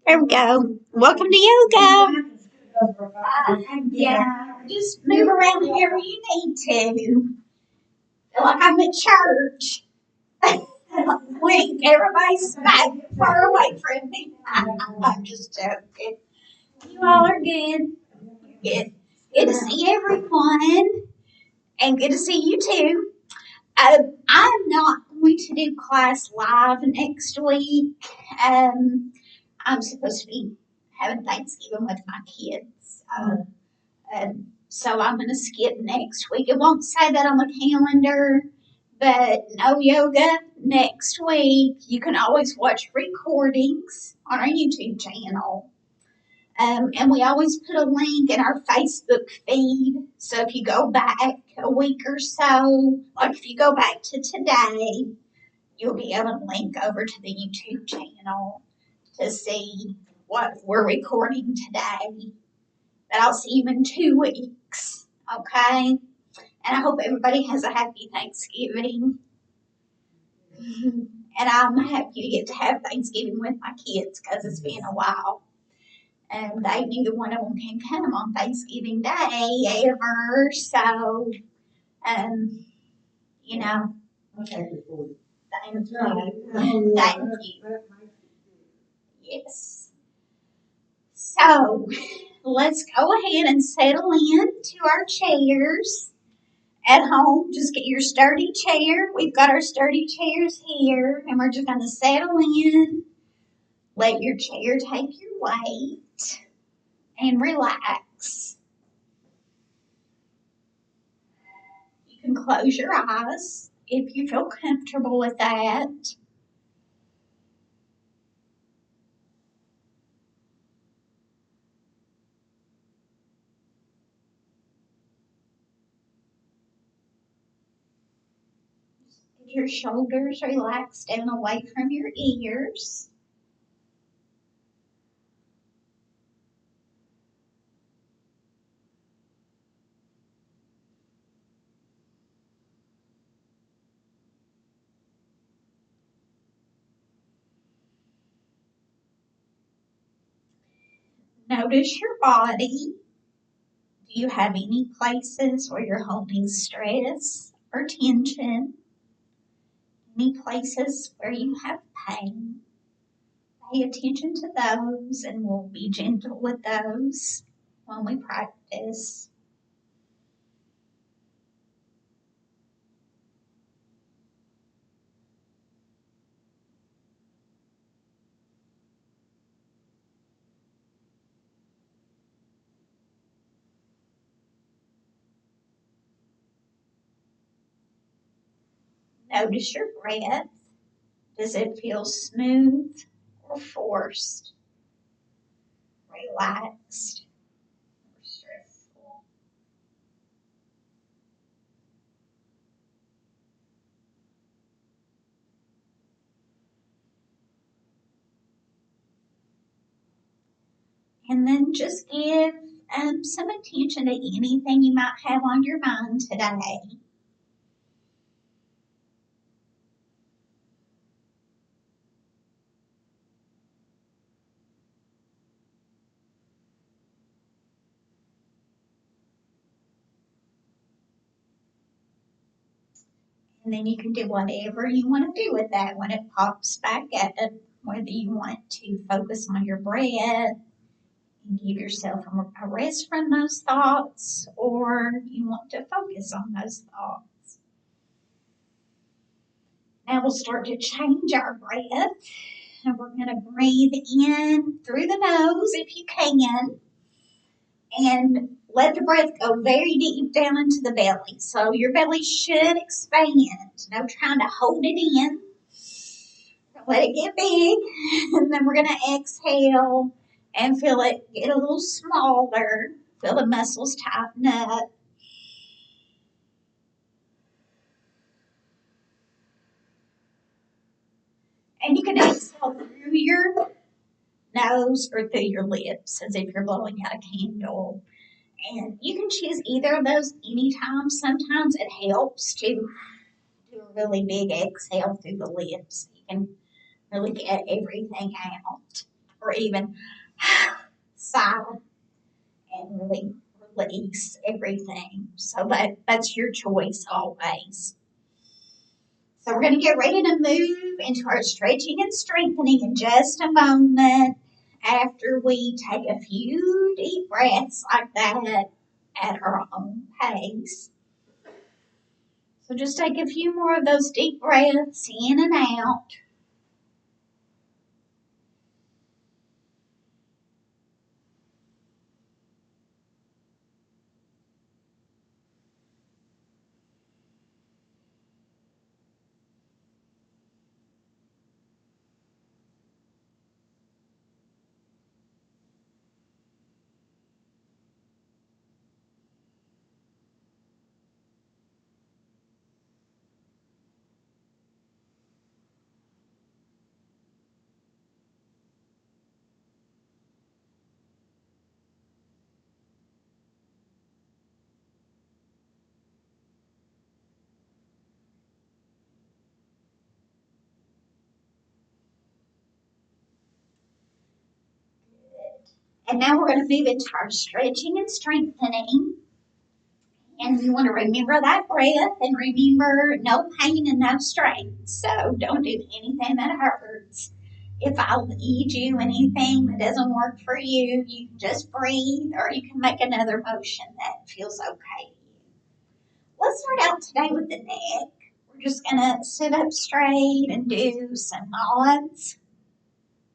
There we go. Welcome to yoga. Yeah, just move around wherever you need to. Feel like I'm at church. Wink, everybody's back far away from me. I'm just joking. You all are good. Good. Good to see everyone, and good to see you too. I'm not going to do class live next week. I'm supposed to be having Thanksgiving with my kids. So I'm going to skip next week. It won't say that on the calendar, but no yoga next week. You can always watch recordings on our YouTube channel. And we always put a link in our Facebook feed. So if you go back a week or so, like if you go back to today, you'll be able to link over to the YouTube channel to see what we're recording today. But I'll see you in 2 weeks, okay? And I hope everybody has a happy Thanksgiving. And I'm happy to get to have Thanksgiving with my kids because it's been a while. And they neither one of them can come on Thanksgiving Day ever. So, um, you know, thank you. Thank you. Yes. So, let's go ahead and settle in to our chairs at home. Just get your sturdy chair. We've got our sturdy chairs here, and we're just going to settle in. Let your chair take your weight and relax. You can close your eyes if you feel comfortable with that. Get your shoulders relaxed and away from your ears. Notice your body. Do you have any places where you're holding stress or tension? Any places where you have pain? Pay attention to those and we'll be gentle with those when we practice. Notice your breath. Does it feel smooth or forced? Relaxed or stressful? And then just give some attention to anything you might have on your mind today. And then you can do whatever you want to do with that when it pops back up, whether you want to focus on your breath and give yourself a rest from those thoughts, or you want to focus on those thoughts. Now we'll start to change our breath. And we're going to breathe in through the nose if you can. And let the breath go very deep down into the belly. So your belly should expand. No trying to hold it in. Let it get big. And then we're going to exhale and feel it get a little smaller. Feel the muscles tighten up. And you can exhale through your nose or through your lips as if you're blowing out a candle. And you can choose either of those anytime. Sometimes it helps to do a really big exhale through the lips. You can really get everything out. or even sigh and really release everything. So that's your choice always. So we're going to get ready to move into our stretching and strengthening in just a moment after we take a few deep breaths like that at our own pace. So just take a few more of those deep breaths in and out. And now we're going to move into our stretching and strengthening. And you want to remember that breath and remember no pain and no strain. So don't do anything that hurts. If I lead you anything that doesn't work for you, you can just breathe or you can make another motion that feels okay. Let's start out today with the neck. We're just going to sit up straight and do some nods.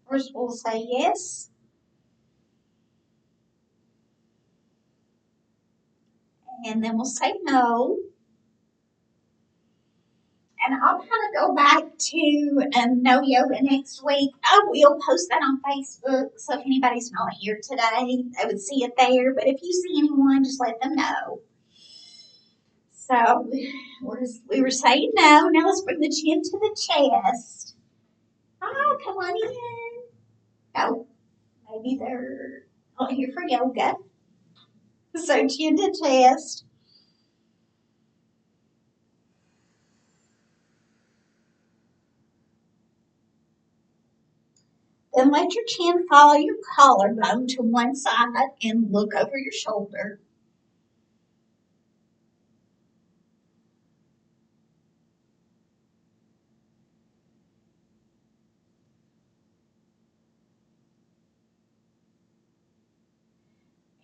First, we'll say yes. And then we'll say no. And I'll kind of go back to no yoga next week. I will post that on Facebook. So if anybody's not here today, they would see it there. But if you see anyone, just let them know. So we were saying no. Now let's bring the chin to the chest. Come on in. Oh, maybe they're not here for yoga. So chin to chest. Then let your chin follow your collarbone to one side and look over your shoulder.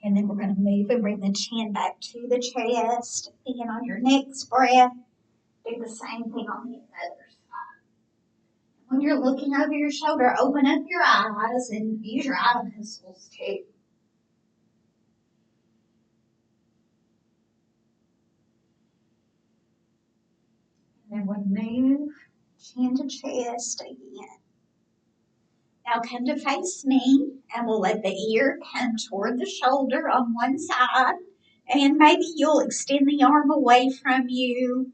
And then we're going to move and bring the chin back to the chest. And on your next breath, do the same thing on the other side. When you're looking over your shoulder, open up your eyes and use your eye muscles too. And then we'll move chin to chest again. Now come to face me, and we'll let the ear come toward the shoulder on one side. And maybe you'll extend the arm away from you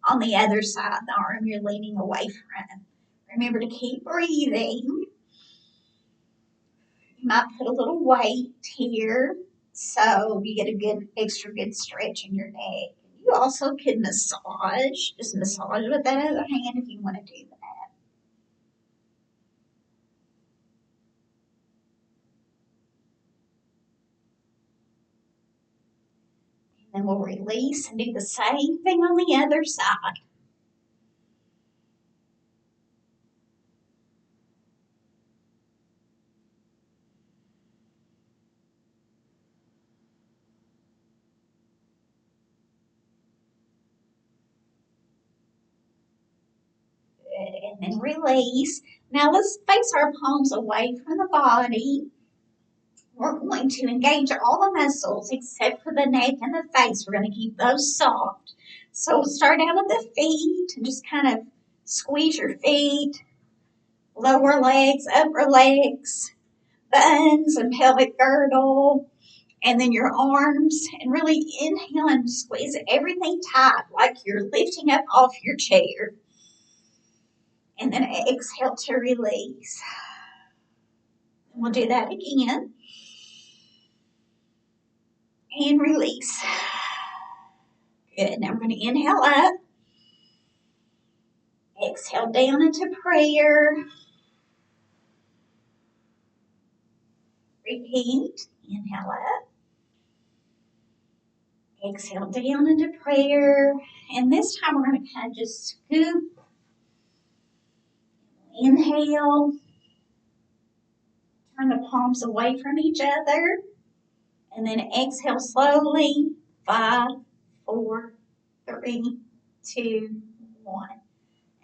on the other side, the arm you're leaning away from. Remember to keep breathing. You might put a little weight here so you get a good, extra good stretch in your neck. You also can massage, just massage with that other hand if you want to do that. And then we'll release and do the same thing on the other side. And then release. Now let's face our palms away from the body. We're going to engage all the muscles except for the neck and the face. We're going to keep those soft. So we'll start out at the feet and just kind of squeeze your feet, lower legs, upper legs, buns and pelvic girdle, and then your arms. And really inhale and squeeze everything tight like you're lifting up off your chair. And then exhale to release. And we'll do that again. And release. Good. Now we're going to inhale up. Exhale down into prayer. Repeat. Inhale up. Exhale down into prayer. And this time we're going to kind of just scoop. Inhale. Turn the palms away from each other. And then exhale slowly. 5, 4, 3, 2, 1.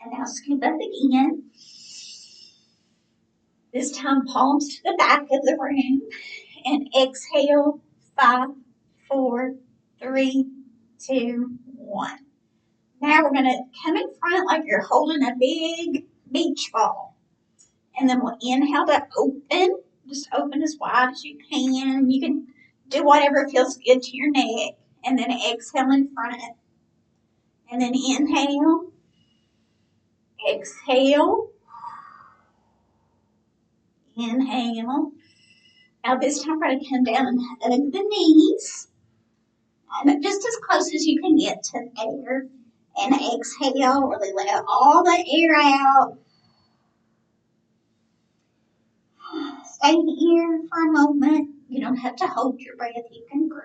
And now scoop up again. This time palms to the back of the room. And exhale. 5, 4, 3, 2, 1. Now we're going to come in front like you're holding a big beach ball. And then we'll inhale to open. Just open as wide as you can. You can do whatever feels good to your neck. And then exhale in front. And then inhale. Exhale. Inhale. Now this time we're going to come down and hug the knees. And just as close as you can get to air. And exhale. Really let all the air out. Stay here for a moment. You don't have to hold your breath. You can breathe.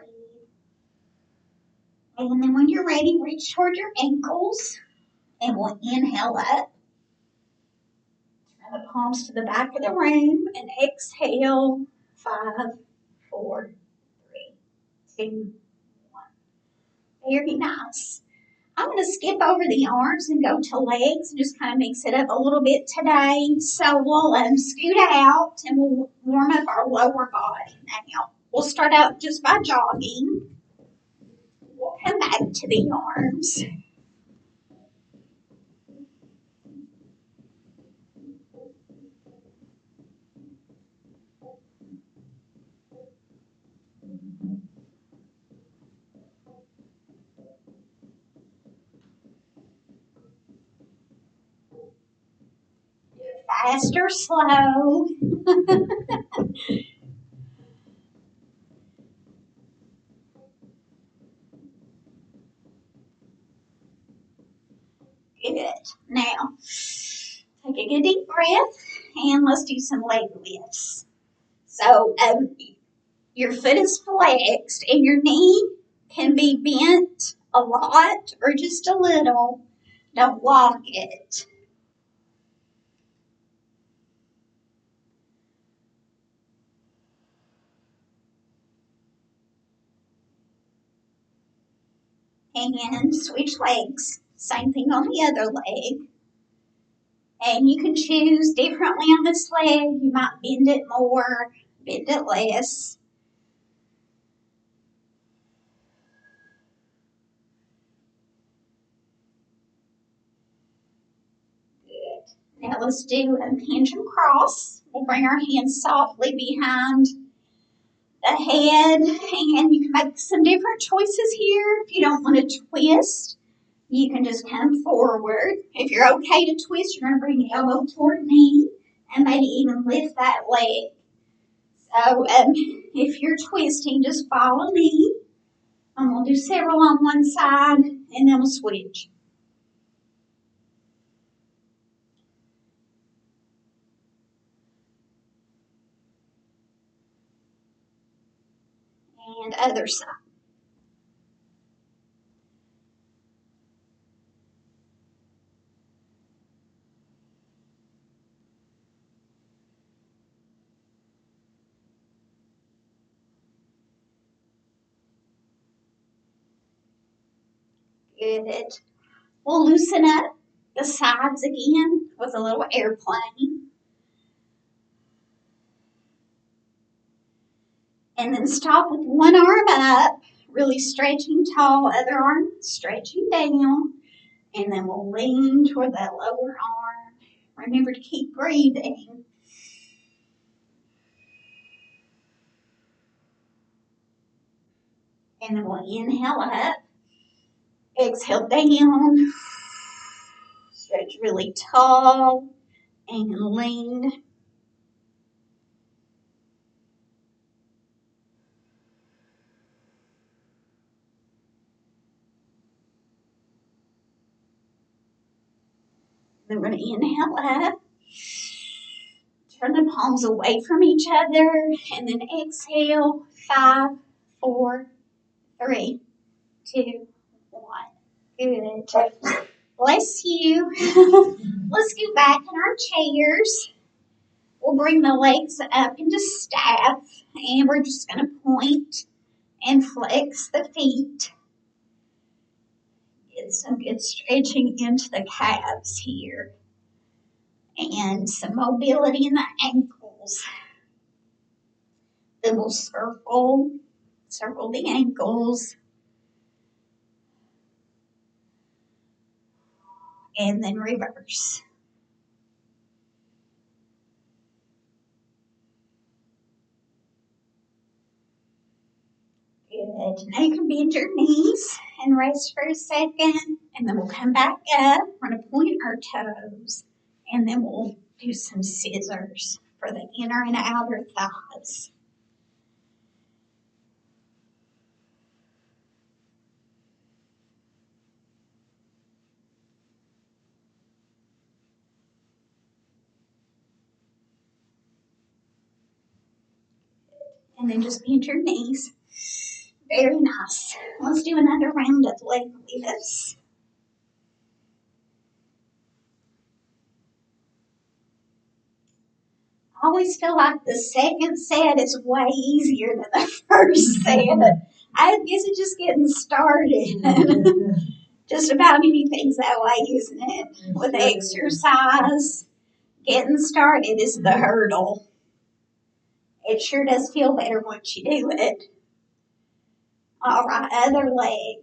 And then when you're ready, reach toward your ankles. And we'll inhale up. Turn the palms to the back of the room. And exhale. 5, 4, 3, 2, 1. Very nice. I'm going to skip over the arms and go to legs and just kind of mix it up a little bit today. So we'll scoot out and we'll warm up our lower body now. We'll start out just by jogging. We'll come back to the arms. Fast or slow. Good. Now, take a good deep breath and let's do some leg lifts. So, your foot is flexed and your knee can be bent a lot or just a little. Don't lock it. And switch legs. Same thing on the other leg. And you can choose differently on this leg. You might bend it more, bend it less. Good. Now let's do a hinge and cross. We'll bring our hands softly behind the head. And you can make some different choices here. If you don't want to twist, you can just come forward. If you're okay to twist, you're going to bring the elbow toward knee and maybe even lift that leg. So if you're twisting, just follow me. And we'll do several on one side and then we'll switch. And other side. Good. We'll loosen up the sides again with a little airplane. And then stop with one arm up, really stretching tall, other arm stretching down. And then we'll lean toward that lower arm. Remember to keep breathing. And then we'll inhale up. Exhale down. Stretch really tall and lean. Then we're going to inhale up. Turn the palms away from each other, and then exhale. 5, 4, 3, 2, 1. Good. Bless you. Let's go back in our chairs. We'll bring the legs up into staff, and we're just going to point and flex the feet. Get some good stretching into the calves here, and some mobility in the ankles. Then we'll circle the ankles, and then reverse. Good. Now you can bend your knees and rest for a second, and then we'll come back up. We're going to point our toes, and then we'll do some scissors for the inner and outer thighs. And then just bend your knees. Very nice. Let's do another round of leg lifts. I always feel like the second set is way easier than the first set. I guess it's just getting started. Just about anything's that way, isn't it? With exercise, getting started is the hurdle. It sure does feel better once you do it. All right, other leg.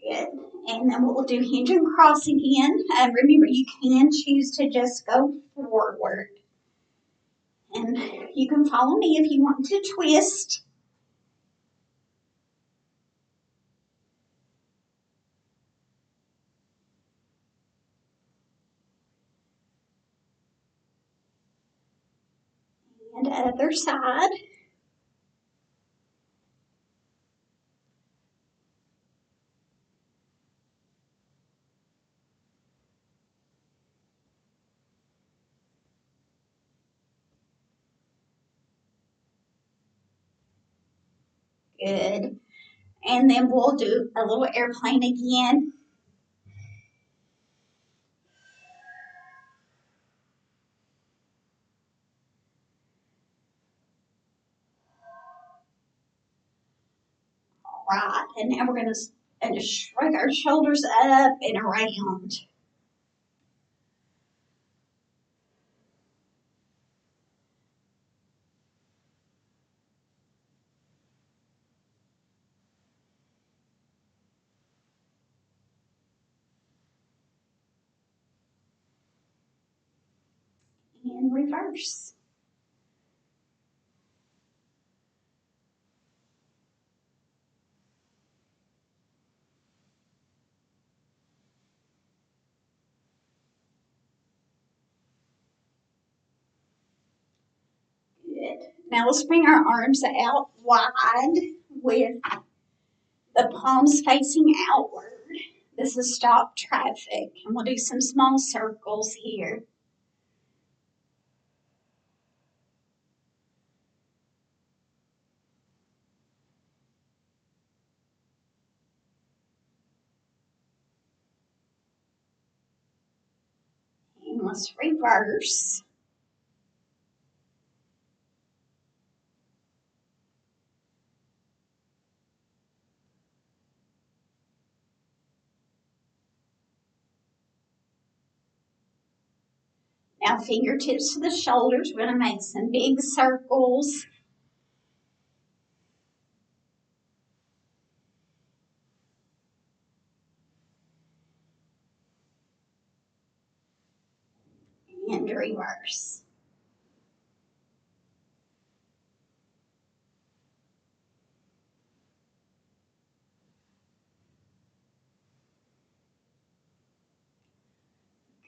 Good. And then we'll do hinge and cross again. Remember, you can choose to just go forward. And you can follow me if you want to twist. And other side. Good. And then we'll do a little airplane again. All right. And now we're going to shrug our shoulders up and around. And reverse. Good. Now let's bring our arms out wide with the palms facing outward. This is stop traffic. And we'll do some small circles here. And let's reverse. Now fingertips to the shoulders. We're going to make some big circles. And reverse.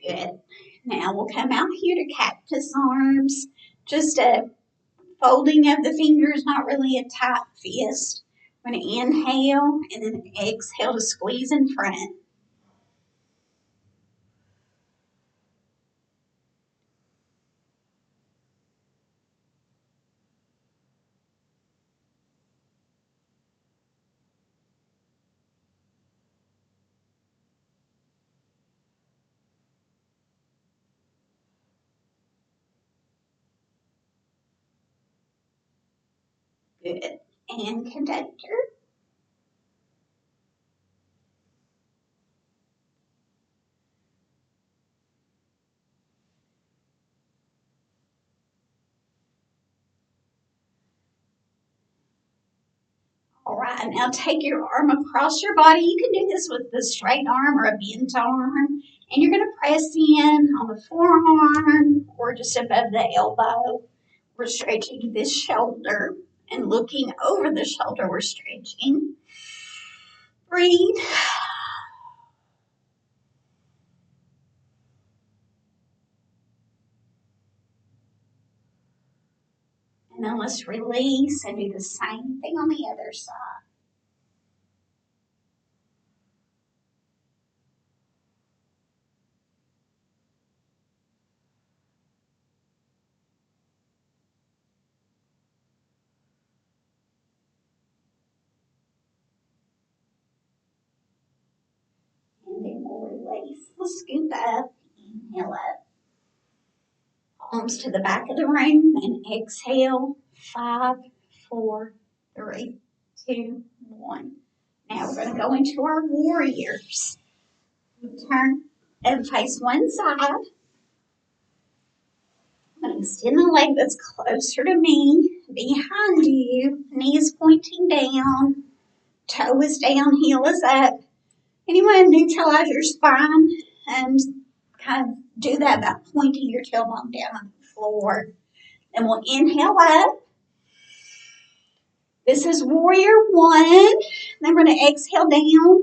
Good. Now we'll come out here to cactus arms. Just a folding of the fingers, not really a tight fist. I'm going to inhale and then exhale to squeeze in front. Good. And conductor. All right, now take your arm across your body. You can do this with the straight arm or a bent arm. And you're going to press in on the forearm or just above the elbow. We're stretching this shoulder and looking over the shoulder, we're stretching. Breathe. And then let's release and do the same thing on the other side. And then we'll release. We'll scoop up, inhale up. Palms to the back of the room and exhale. 5, 4, 3, 2, 1. Now we're going to go into our warriors. Turn and face one side. I'm going to extend the leg that's closer to me, behind you, knees pointing down, toe is down, heel is up. And you want to neutralize your spine and kind of do that by pointing your tailbone down on the floor. And we'll inhale up. This is warrior one. Then we're going to exhale down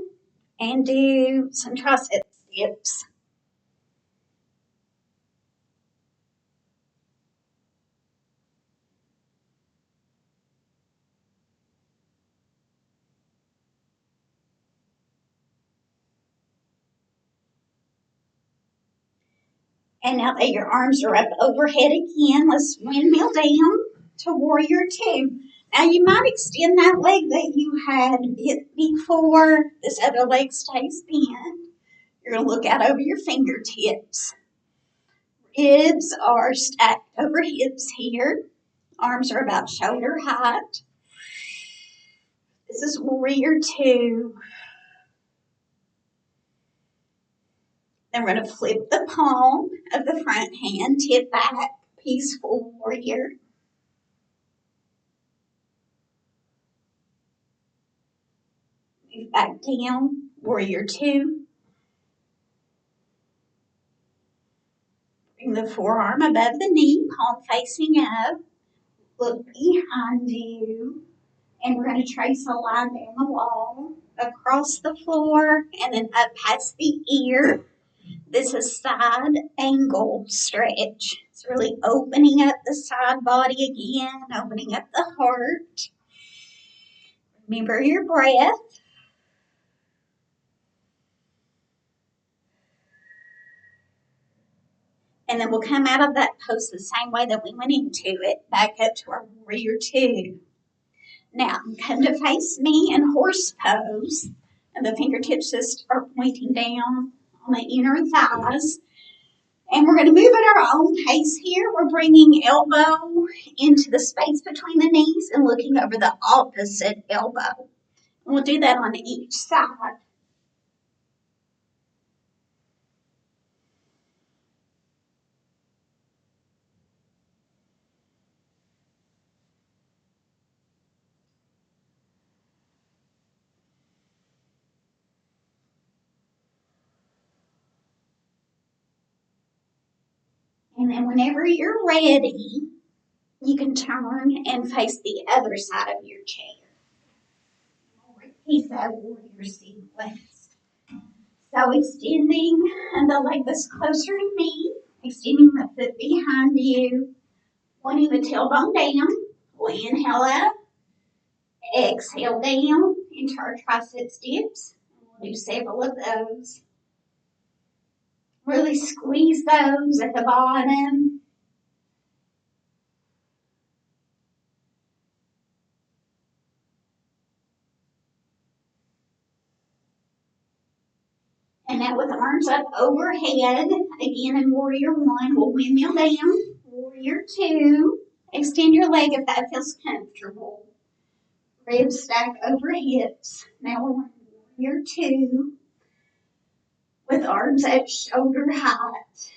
and do some tricep dips. And now that your arms are up overhead again, let's windmill down to warrior two. Now you might extend that leg that you had hit before. This other leg stays bent. You're going to look out over your fingertips. Ribs are stacked over hips here. Arms are about shoulder height. This is warrior two. Then we're going to flip the palm of the front hand, tip back, peaceful warrior. Move back down, warrior two. Bring the forearm above the knee, palm facing up. Look behind you. And we're going to trace a line down the wall, across the floor, and then up past the ear. This is side angle stretch. It's really opening up the side body again, opening up the heart. Remember your breath. And then we'll come out of that pose the same way that we went into it, back up to our warrior two. Now, come to face me in horse pose. And the fingertips just are pointing down on the inner thighs. And we're going to move at our own pace here. We're bringing elbow into the space between the knees and looking over the opposite elbow. And we'll do that on each side. And then whenever you're ready, you can turn and face the other side of your chair. We'll repeat that warrior sequence. So extending the leg that's closer to me, extending the foot behind you, Pointing the tailbone down. We'll inhale up. Exhale down into our tricep dips. We'll do several of those. Really squeeze those at the bottom. And now with arms up overhead, again in Warrior One, we'll windmill down. Warrior Two, extend your leg if that feels comfortable. Ribs stack over hips. Now we're in Warrior Two with arms at shoulder height.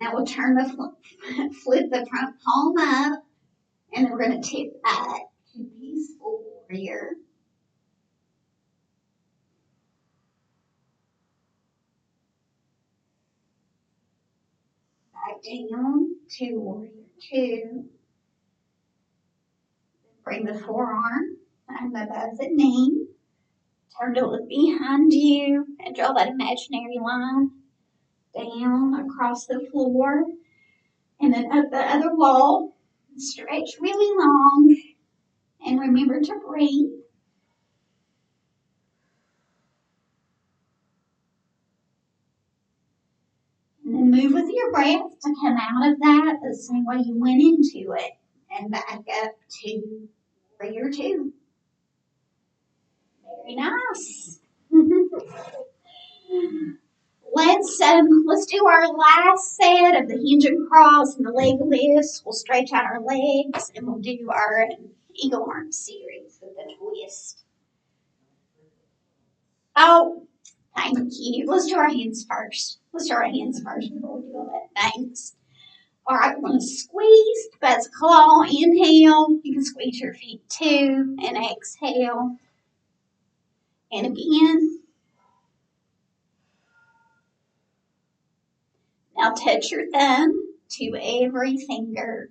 Now we'll turn flip the front palm up, and then we're going to tip back to Peaceful Warrior. Back down to Warrior Two. Bring the forearm above the knee. Turn to look behind you and draw that imaginary line down across the floor and then up the other wall. Stretch really long and remember to breathe. And then move with your breath to come out of that the same way you went into it and back up to Warrior Two. Very nice. Let's do our last set of the hinge and cross and the leg lifts. We'll stretch out our legs and we'll do our eagle arm series with the twist. Oh, thank you. Let's do our hands first. Before we do all that. Thanks. All right, we're going to squeeze. Buzz claw. Inhale. You can squeeze your feet too. And exhale. And again. Now touch your thumb to every finger.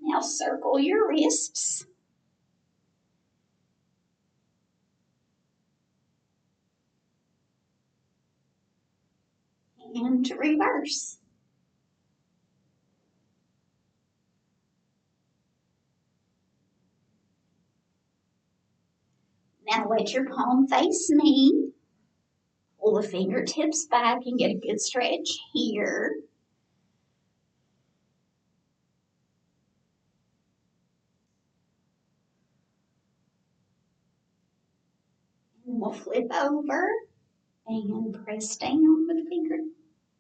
Now circle your wrists. And to reverse. Now let your palm face me. Pull the fingertips back and get a good stretch here. And we'll flip over and press down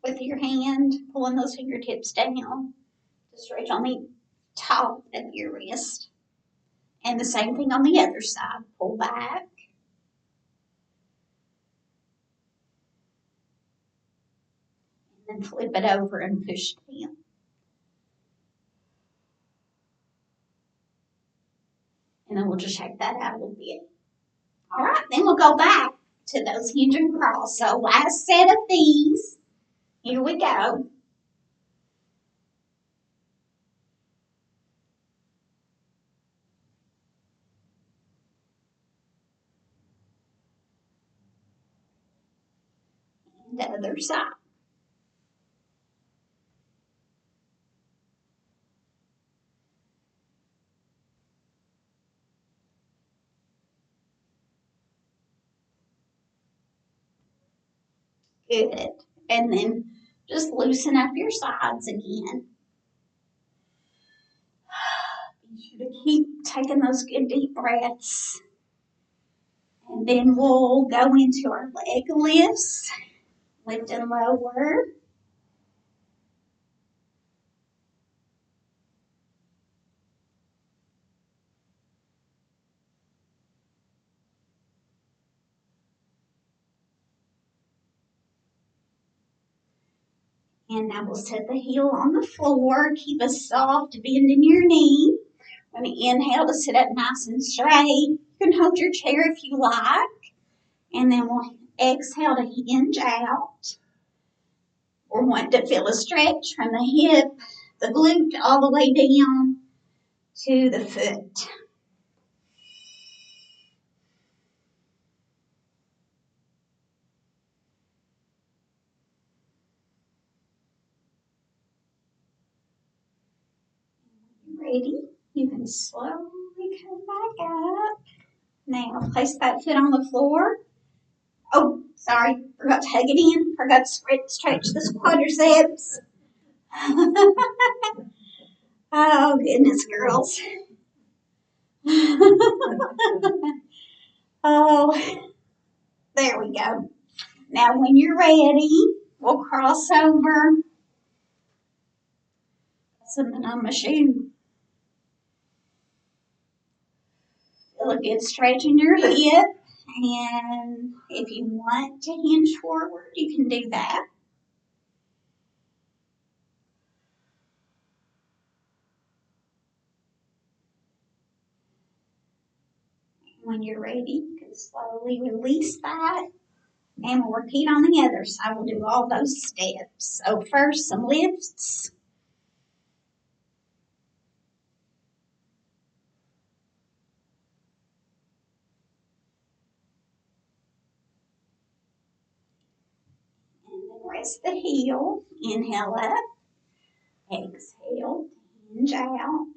with your hand, pulling those fingertips down to stretch on the top of your wrist. And the same thing on the other side. Pull back. And then flip it over and push down. And then we'll just shake that out a little bit. All right, then we'll go back to those hinge and cross. So last set of these. Here we go. And the other side. Good. And then just loosen up your sides again. Be sure to keep taking those good deep breaths. And then we'll go into our leg lifts. Lift and lower. And now we'll set the heel on the floor. Keep a soft bend in your knee. We're going to inhale to sit up nice and straight. You can hold your chair if you like. And then we'll exhale to hinge out. We're wanting to feel a stretch from the hip, the glute, all the way down to the foot. ready, you can slowly come back up. Now place that foot on the floor. Oh, sorry, forgot to hug it in. Forgot to stretch the quadriceps. Oh, goodness, girls. Oh, there we go. Now, when you're ready, we'll cross over. Something on my shoe. Feel a good stretch in your hip. And if you want to hinge forward, you can do that. When you're ready, you can slowly release that. And we'll repeat on the other side. We'll do all those steps. So first, some lifts. And then rest the heel. Inhale up. Exhale. Hinge out.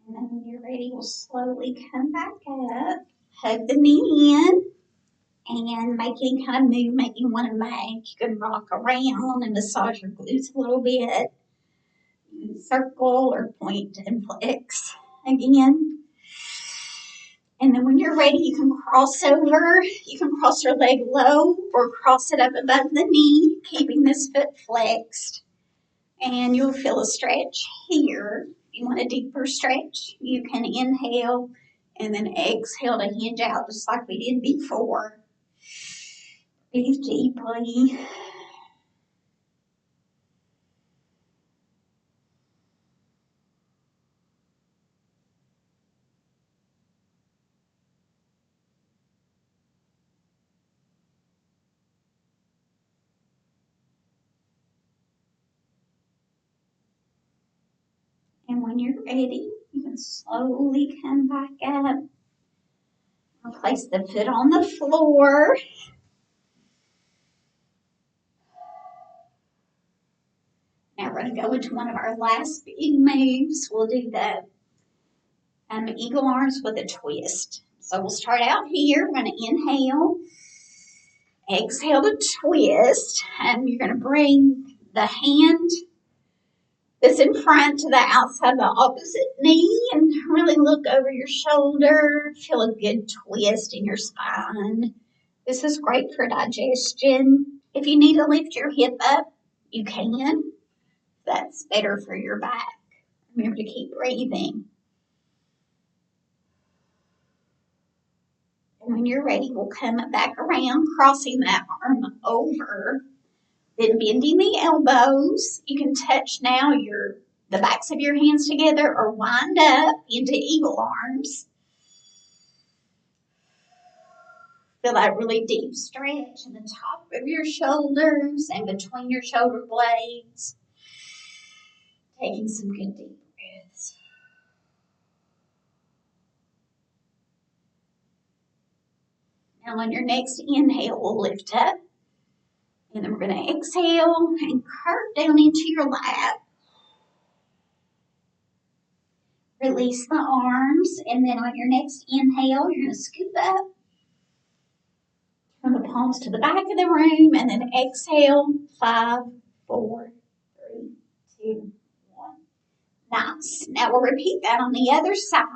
And then when you're ready, we'll slowly come back up. Hug the knee in. And make any kind of movement you want to make. You can rock around and massage your glutes a little bit. You can circle or point and flex again. And then when you're ready, you can cross over. You can cross your leg low or cross it up above the knee, keeping this foot flexed. And you'll feel a stretch here. If you want a deeper stretch, you can inhale and then exhale to hinge out just like we did before. Breathe deeply. And when you're ready, you can slowly come back up. And place the foot on the floor. Now we're going to go into one of our last big moves. We'll do the eagle arms with a twist. So we'll start out here. We're going to inhale, exhale to twist. And you're going to bring the hand that's in front to the outside of the opposite knee and really look over your shoulder. Feel a good twist in your spine. This is great for digestion. If you need to lift your hip up, you can. That's better for your back. Remember to keep breathing. And when you're ready, we'll come back around, crossing that arm over, then bending the elbows. You can touch now the backs of your hands together or wind up into eagle arms. Feel that really deep stretch in the top of your shoulders and between your shoulder blades. Taking some good deep breaths. Now on your next inhale, we'll lift up. And then we're going to exhale and curve down into your lap. Release the arms. And then on your next inhale, you're going to scoop up. From the palms to the back of the room. And then exhale. 5, 4, 3, 2, 1. Nice. Now we'll repeat that on the other side.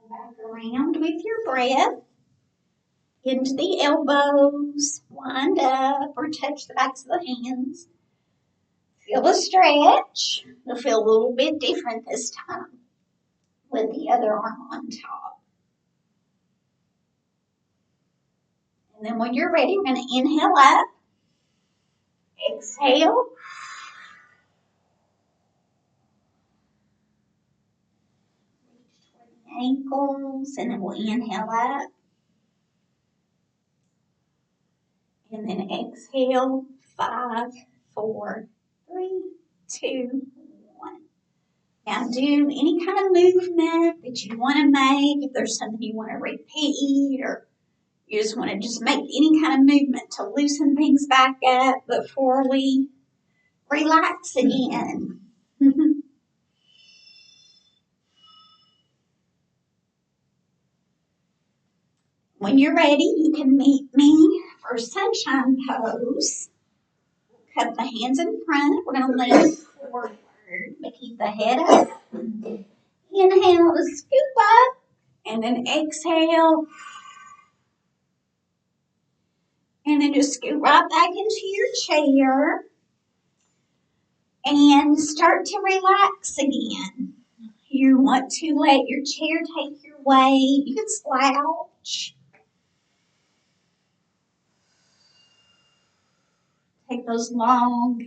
Back around with your breath. Into the elbows. Wind up or touch the backs of the hands. Feel the stretch. You'll feel a little bit different this time with the other arm on top. And then when you're ready, we're going to inhale up. Exhale. ankles, and then we'll inhale up. And then exhale, 5, 4, 3, 2, 1. Now do any kind of movement that you want to make. If there's something you want to repeat, or you just want to just make any kind of movement to loosen things back up before we relax again. When you're ready, you can meet me for sunshine pose. Cup the hands in front. We're going to lean forward, but keep the head up. Inhale to scoop up, and then exhale. And then just scoot right back into your chair and start to relax again. You want to let your chair take your weight. You can slouch. Take those long,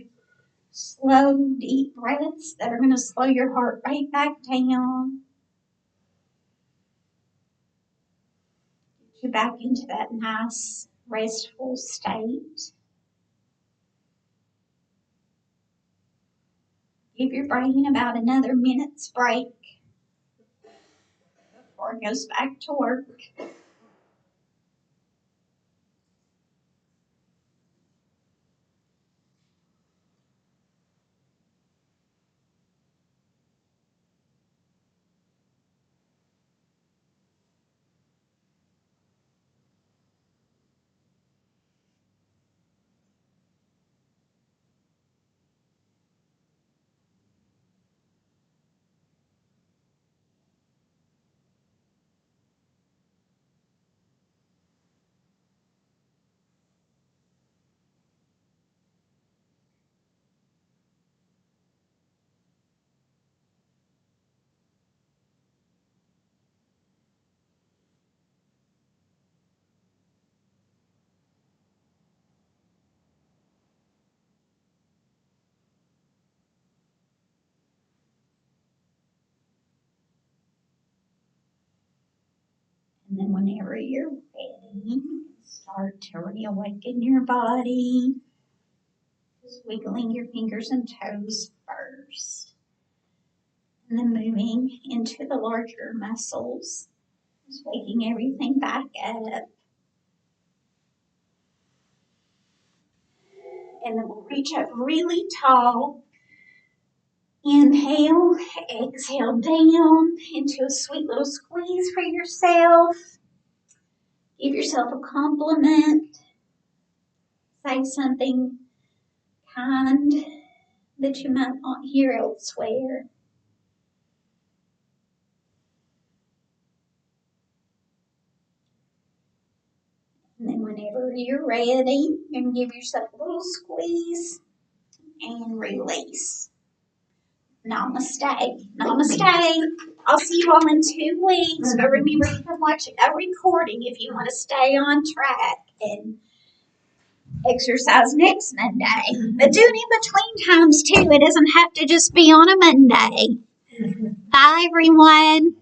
slow, deep breaths that are going to slow your heart rate back down. Get you back into that nice, restful state. Give your brain about another minute's break before it goes back to work. And then whenever you're ready, start to reawaken your body. Just wiggling your fingers and toes first. And then moving into the larger muscles. Just waking everything back up. And then we'll reach up really tall. Inhale, exhale down into a sweet little squeeze for yourself. Give yourself a compliment. Say something kind that you might not hear elsewhere. And then whenever you're ready, you can give yourself a little squeeze and release. Namaste. Namaste. I'll see you all in 2 weeks. But remember, you can watch a recording if you want to stay on track and exercise next Monday. But do it in between times too. It doesn't have to just be on a Monday. Bye, everyone.